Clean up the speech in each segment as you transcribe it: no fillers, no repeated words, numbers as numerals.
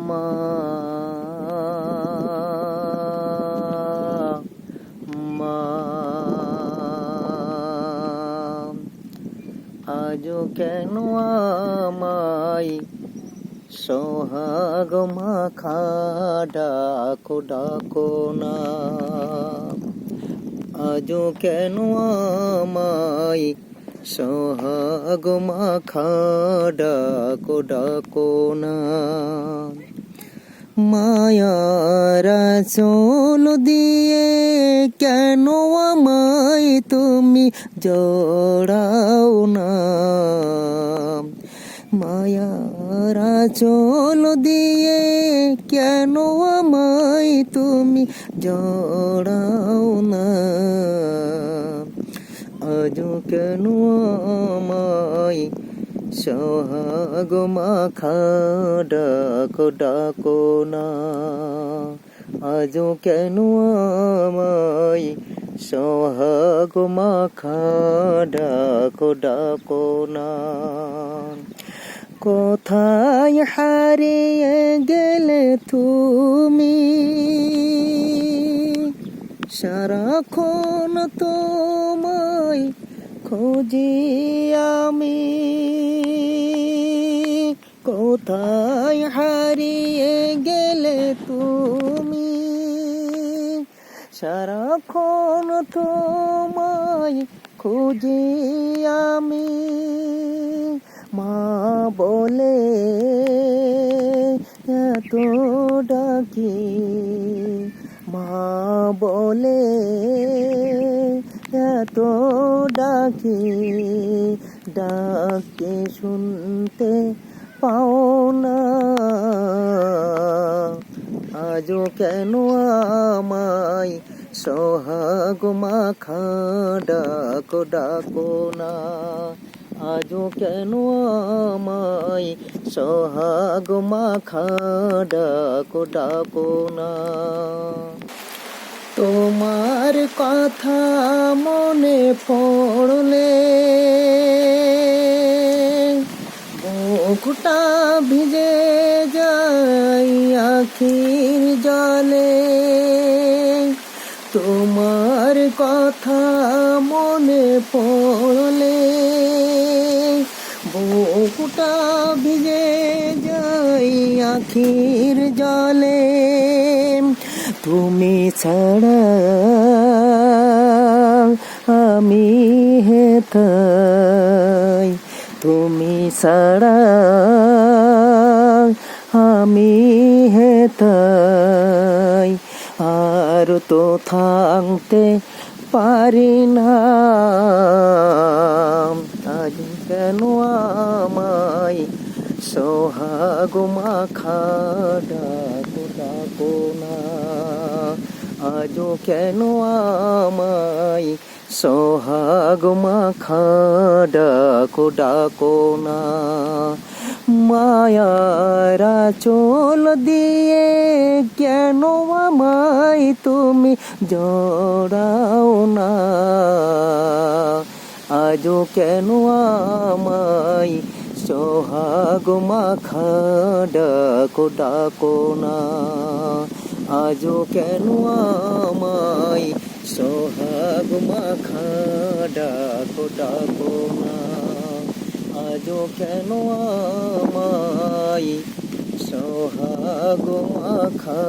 মা মা আজও কেন আমায় সোহাগ মাখা ডাকো ডাকো না, আজও কেন আমায় সোহাগ মাখা ডাকো ডাকো না। মায়ার আঁচল দিয়ে কেন আমায় তুমি জড়াও না, মায়ার আঁচল দিয়ে কেন আমায় তুমি জড়াও না। আজও কেন আমায় সোহাগ মাখা ডাকো ডাকো না, আজও কেন আমায় সোহাগ মাখা ডাকো ডাকো না। কোথায় হারিয়ে গেলে তুমি, সারাক্ষণ তোমায় খুঁজি আমি। কোথায় হারিয়ে গেলে তুমি, সারাক্ষণ তোমায় খুঁজি আমি। মা বলে এত ডাকি, মা বলে এত ডাকি, ডাকে শুনতে পাও না। আজও কেন আমায় সোহাগ মাখা ডাকো ডাকো না, আজও কেন আমায় সোহাগ মাখা ডাকো ডাকো না। তোমার কথা মনে পড়লে বুকটা ভিজে যায় আখির জলে। তোমার কথা মনে পড়লে বুকটা ভিজে যায় আখির জলে। তুমি ছাড়া আমি হেথায়, তুমি ছাড়া আমি হেথায়, আর তো থাকতে পারি না। আজ কেন আমায় সোহাগ মাখা ডাকো ডাকো না, আজও কেন আমায় সোহাগ মাখা ডাকো ডাকো না। মায়ার আঁচল দিয়ে কেন আমায় তুমি জড়াও না, আজও কেন আমায় সোহাগ মাখা ডাকো ডাকো না, আজও কেন আমায় সোহাগ মাখা ডাকো ডাকো না, আজও কেন আমায় সোহাগ মাখা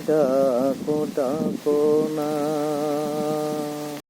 ডাকো ডাকো না।